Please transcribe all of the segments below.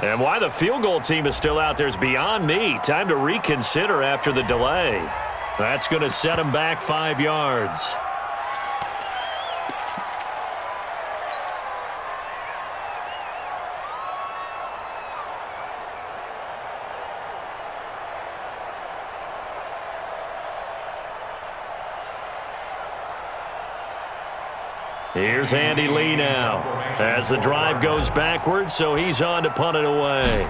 And why the field goal team is still out there is beyond me. Time to reconsider after the delay. That's going to set them back 5 yards. Here's Andy Lee now as the drive goes backwards, so he's on to punt it away.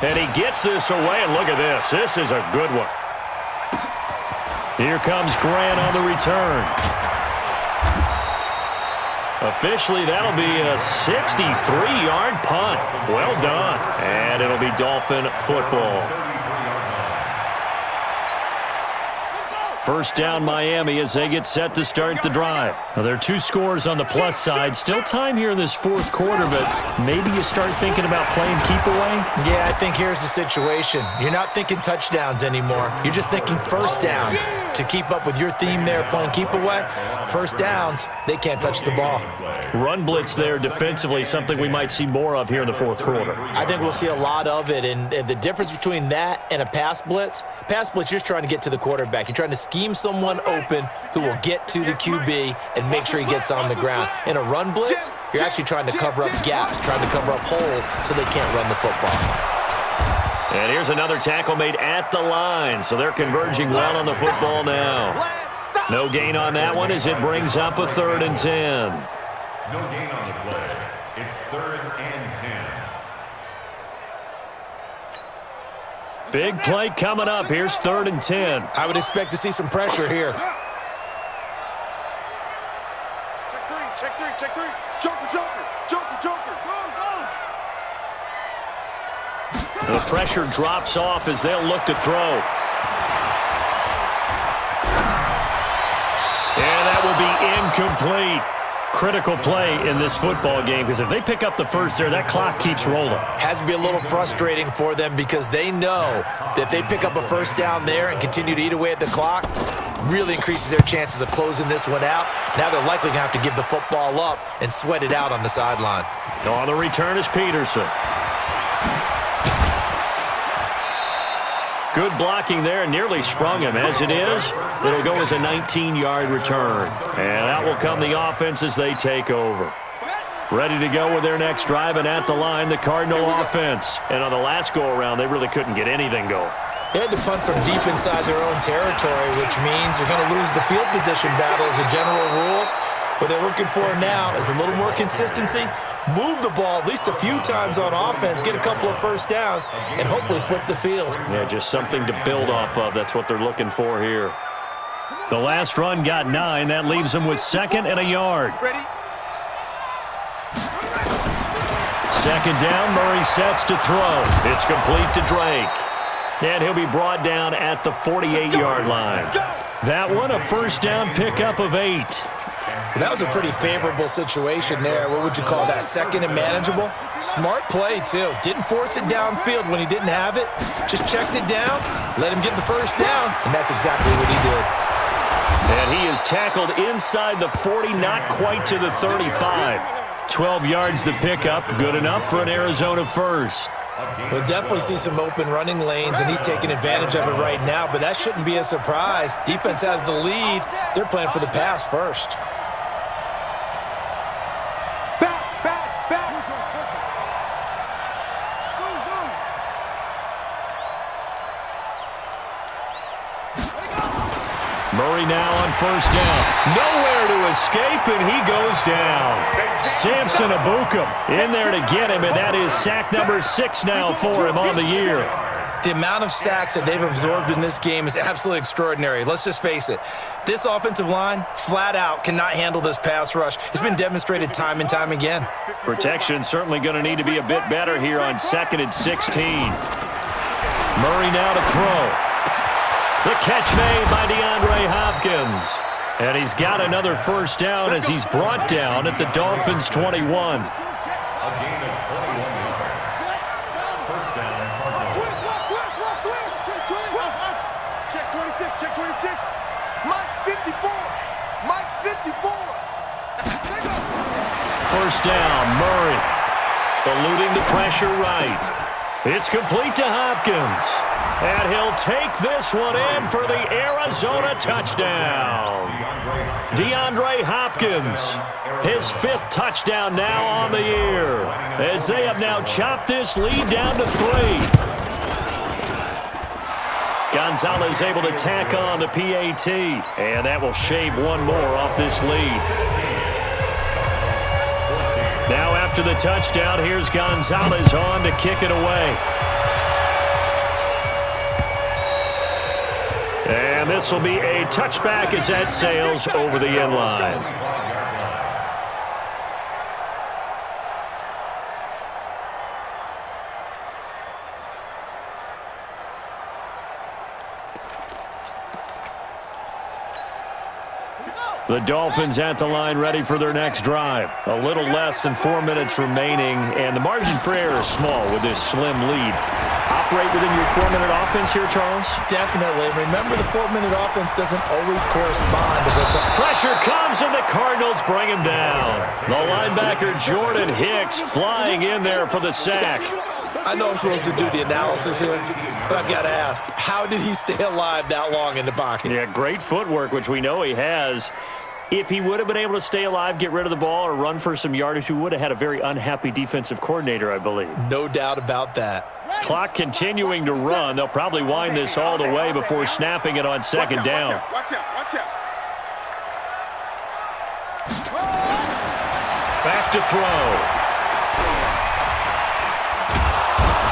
And he gets this away, and look at this. This is a good one. Here comes Grant on the return. Officially, that'll be a 63-yard punt. Well done. And it'll be Dolphin football. First down Miami as they get set to start the drive. Now, there are 2 scores on the plus side. Still time here in this 4th quarter, but maybe you start thinking about playing keep away? Yeah, I think here's the situation. You're not thinking touchdowns anymore. You're just thinking first downs. To keep up with your theme there, playing keep away, first downs, they can't touch the ball. Run blitz there defensively, something we might see more of here in the 4th quarter. I think we'll see a lot of it, and the difference between that and a pass blitz, you're just trying to get to the quarterback. You're trying to scheme someone open who will get to the QB and make sure he gets on the ground. In a run blitz, you're actually trying to cover up gaps, trying to cover up holes so they can't run the football. And here's another tackle made at the line, so they're converging well on the football now. No gain on that one as it brings up a 3rd and 10. No gain on the play. It's 3rd and 10. Big play coming up. Here's 3rd and 10. I would expect to see some pressure here. Check three. Joker. Go. The pressure drops off as they'll look to throw. And that will be incomplete. Critical play in this football game, because if they pick up the first there, that clock keeps rolling. Has to be a little frustrating for them because they know that if they pick up a first down there and continue to eat away at the clock, really increases their chances of closing this one out. Now they're likely going to have to give the football up and sweat it out on the sideline. On the return is Peterson. Good blocking there, and nearly sprung him. As it is, it'll go as a 19-yard return. And out will come the offense as they take over. Ready to go with their next drive, and at the line, the Cardinal offense. And on the last go-around, they really couldn't get anything going. They had to punt from deep inside their own territory, which means they're going to lose the field position battle as a general rule. What they're looking for now is a little more consistency, move the ball at least a few times on offense, get a couple of first downs, and hopefully flip the field. Yeah, just something to build off of. That's what they're looking for here. The last run got 9. That leaves them with 2nd and a yard. Second down, Murray sets to throw. It's complete to Drake. And he'll be brought down at the 48-yard line. That one, a first down pickup of 8. That was a pretty favorable situation there. What would you call that? 2nd and manageable? Smart play, too. Didn't force it downfield when he didn't have it. Just checked it down, let him get the first down, and that's exactly what he did. And he is tackled inside the 40, not quite to the 35. 12 yards the pickup, good enough for an Arizona first. We'll definitely see some open running lanes, and he's taking advantage of it right now, but that shouldn't be a surprise. Defense has the lead. They're playing for the pass first. Murray now on first down. Nowhere to escape, and he goes down. Samson Abukum in there to get him, and that is sack number 6 now for him on the year. The amount of sacks that they've absorbed in this game is absolutely extraordinary. Let's just face it. This offensive line, flat out, cannot handle this pass rush. It's been demonstrated time and time again. Protection certainly going to need to be a bit better here on 2nd and 16. Murray now to throw. The catch made by DeAndre Hopkins. And he's got another first down as he's brought down at the Dolphins' 21. A gain of 21 yards. First down, Cardinals. Check 26. Mike's 54. First down, Murray. Eluding the pressure right. It's complete to Hopkins. And he'll take this one in for the Arizona touchdown. DeAndre Hopkins, his 5th touchdown now on the year, as they have now chopped this lead down to 3. Gonzalez able to tack on the PAT, and that will shave one more off this lead. Now after the touchdown, here's Gonzalez on to kick it away. And this will be a touchback as that sails over the end line. The Dolphins at the line ready for their next drive. A little less than 4 minutes remaining, and the margin for error is small with this slim lead. Operate within your 4-minute offense here, Charles? Definitely. Remember, the 4-minute offense doesn't always correspond to what's up. Pressure comes, and the Cardinals bring him down. The linebacker, Jordan Hicks, flying in there for the sack. I know I'm supposed to do the analysis here, but I've got to ask, how did he stay alive that long in the pocket? Yeah, great footwork, which we know he has. If he would have been able to stay alive, get rid of the ball, or run for some yardage, we would have had a very unhappy defensive coordinator, I believe. No doubt about that. Clock continuing to run. They'll probably wind this all the way before snapping it on second down. Watch out. Back to throw.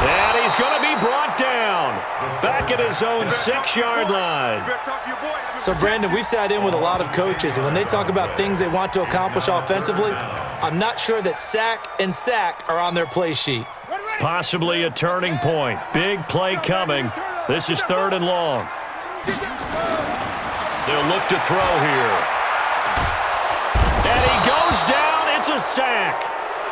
And he's going to be brought down. Back at his own 6-yard line. So, Brandon, we've sat in with a lot of coaches, and when they talk about things they want to accomplish offensively, I'm not sure that sack and sack are on their play sheet. Possibly a turning point. Big play coming. This is 3rd and long. They'll look to throw here. And he goes down. It's a sack.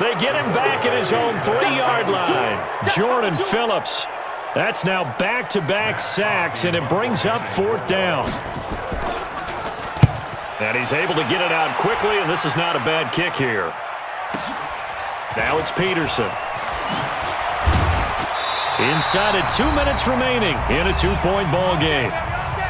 They get him back at his own 3-yard line. Jordan Phillips. That's now back-to-back sacks, and it brings up 4th down. And he's able to get it out quickly, and this is not a bad kick here. Now it's Peterson. Inside of 2 minutes remaining in a 2-point ball game.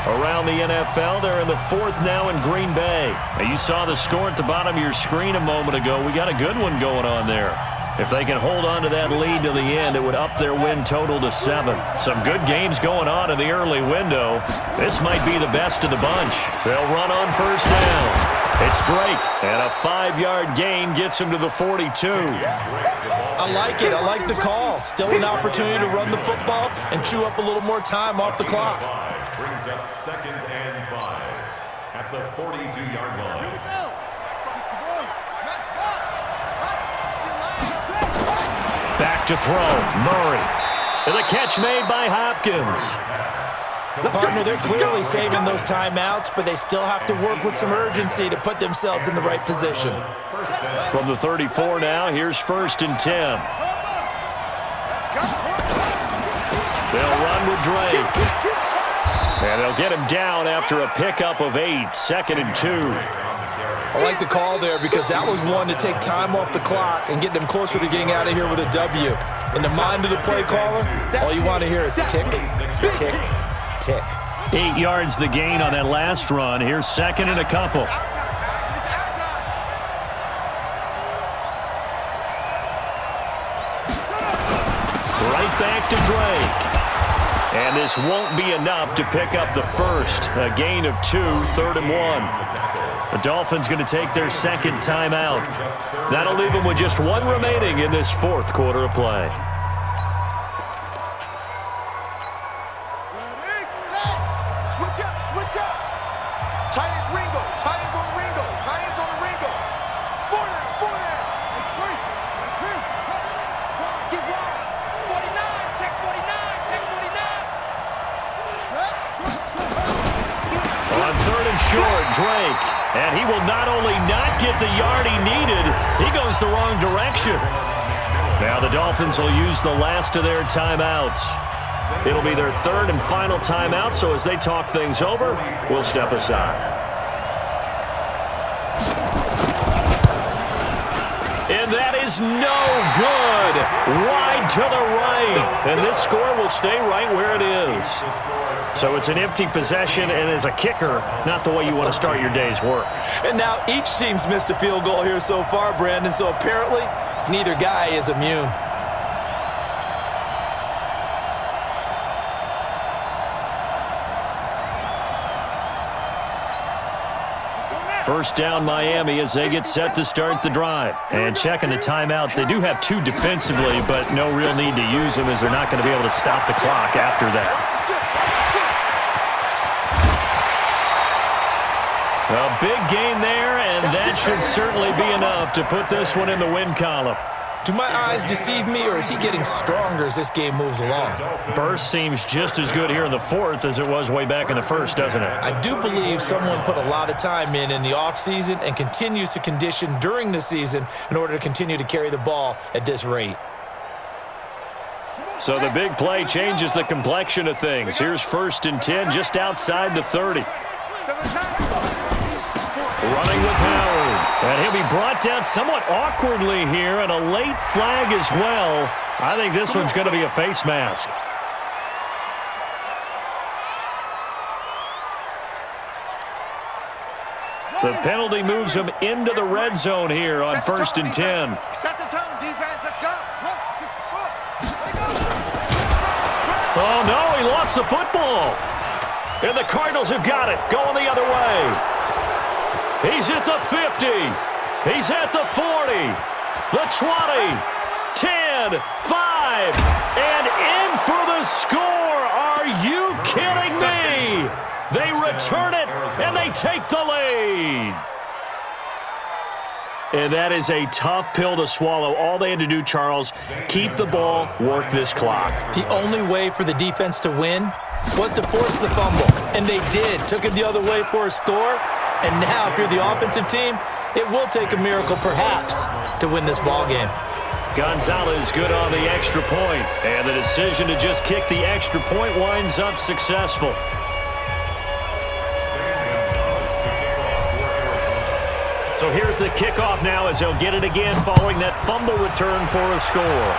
Around the NFL, they're in the 4th now in Green Bay. Now, you saw the score at the bottom of your screen a moment ago. We got a good one going on there. If they can hold on to that lead to the end, it would up their win total to 7. Some good games going on in the early window. This might be the best of the bunch. They'll run on 1st down. It's Drake, and a 5-yard gain gets him to the 42. I like it. I like the call. Still an opportunity to run the football and chew up a little more time off the clock. Brings up 2nd and 5 at the 42-yard line. Back to throw. Murray. And the catch made by Hopkins. Partner, they're clearly saving those timeouts, but they still have to work with some urgency to put themselves in the right position. From the 34 now, here's 1st and 10. They'll run with Drake. And they'll get him down after a pickup of 8, 2nd and 2. I like the call there because that was one to take time off the clock and get them closer to getting out of here with a W. In the mind of the play caller, all you want to hear is tick, tick, tick. 8 yards the gain on that last run. Here's 2nd and a couple. Right back to Drake. And this won't be enough to pick up the first. A gain of 2, 3rd and 1. The Dolphins going to take their 2nd timeout. That'll leave them with just 1 remaining in this 4th quarter of play. Switch up. Tight ends Ringo. Tight ends on Ringo. Tight ends on Ringo. 4 there. Get wide. 49. Check 49. On 3rd and short, Drake. And he will not only not get the yard he needed, he goes the wrong direction. Now the Dolphins will use the last of their timeouts. It'll be their 3rd and final timeout, so as they talk things over, we'll step aside. And that is no good. Wide to the right. And this score will stay right where it is. So it's an empty possession, and as a kicker, not the way you want to start your day's work. And now each team's missed a field goal here so far, Brandon, so apparently neither guy is immune. First down, Miami, as they get set to start the drive. And checking the timeouts, they do have 2 defensively, but no real need to use them as they're not going to be able to stop the clock after that. A big gain there, and that should certainly be enough to put this one in the win column. Do my eyes deceive me, or is he getting stronger as this game moves along? Burst seems just as good here in the fourth as it was way back in the first, doesn't it? I do believe someone put a lot of time in the offseason and continues to condition during the season in order to continue to carry the ball at this rate. So the big play changes the complexion of things. Here's 1st and 10 just outside the 30. Running with Howard. And he'll be brought down somewhat awkwardly here, and a late flag as well. I think this one's going to be a face mask. The penalty moves him into the red zone here on 1st and 10. Set the tone, defense. Let's go. Oh, no, he lost the football. And the Cardinals have got it, going the other way. He's at the 50. He's at the 40. The 20. 10, 5, and in for the score. Are you kidding me? They return it, and they take the lead. And that is a tough pill to swallow. All they had to do, Charles, keep the ball, work this clock. The only way for the defense to win was to force the fumble, and they did. Took it the other way for a score, and now if you're the offensive team, it will take a miracle perhaps to win this ball game. Gonzalez good on the extra point, and the decision to just kick the extra point winds up successful. So here's the kickoff now as they'll get it again following that fumble return for a score.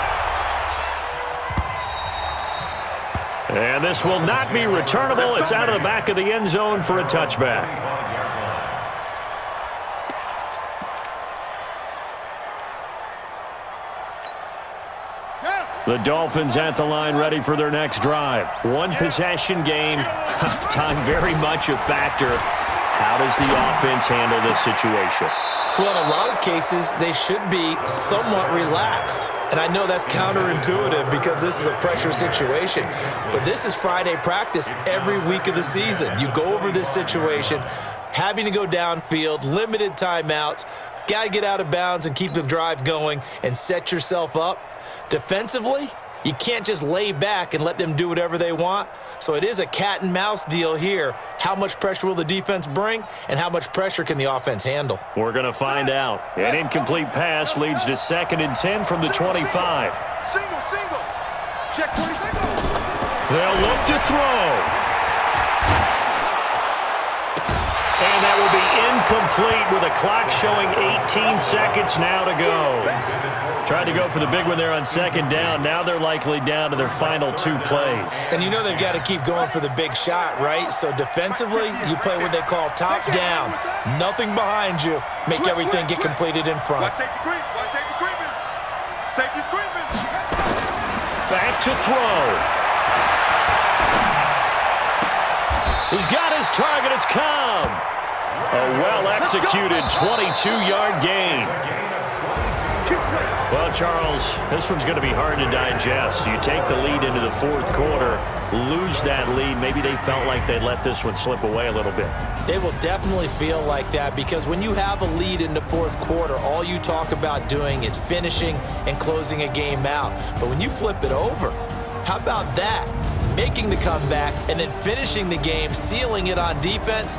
And this will not be returnable. It's out of the back of the end zone for a touchback. The Dolphins at the line ready for their next drive. One possession game. Time very much a factor. How does the offense handle this situation? Well, in a lot of cases, they should be somewhat relaxed. And I know that's counterintuitive because this is a pressure situation. But this is Friday practice every week of the season. You go over this situation, having to go downfield, limited timeouts, got to get out of bounds and keep the drive going and set yourself up. Defensively, you can't just lay back and let them do whatever they want. So it is a cat and mouse deal here. How much pressure will the defense bring, and how much pressure can the offense handle? We're going to find out. An incomplete pass leads to 2nd and 10 from the 25. Single. Check 20 seconds. They'll look to throw. And that will be incomplete with a clock showing 18 seconds now to go. Tried to go for the big one there on 2nd down. Now they're likely down to their final 2 plays. And you know they've got to keep going for the big shot, right? So defensively, you play what they call top down. Nothing behind you. Make everything get completed in front. Watch safety creeping. Safety's creeping. Back to throw. He's got his target. It's come. A well-executed 22-yard gain. Well, Charles, this one's going to be hard to digest. You take the lead into the 4th quarter, lose that lead. Maybe they felt like they let this one slip away a little bit. It will definitely feel like that because when you have a lead in the 4th quarter, all you talk about doing is finishing and closing a game out. But when you flip it over, how about that? Making the comeback and then finishing the game, sealing it on defense.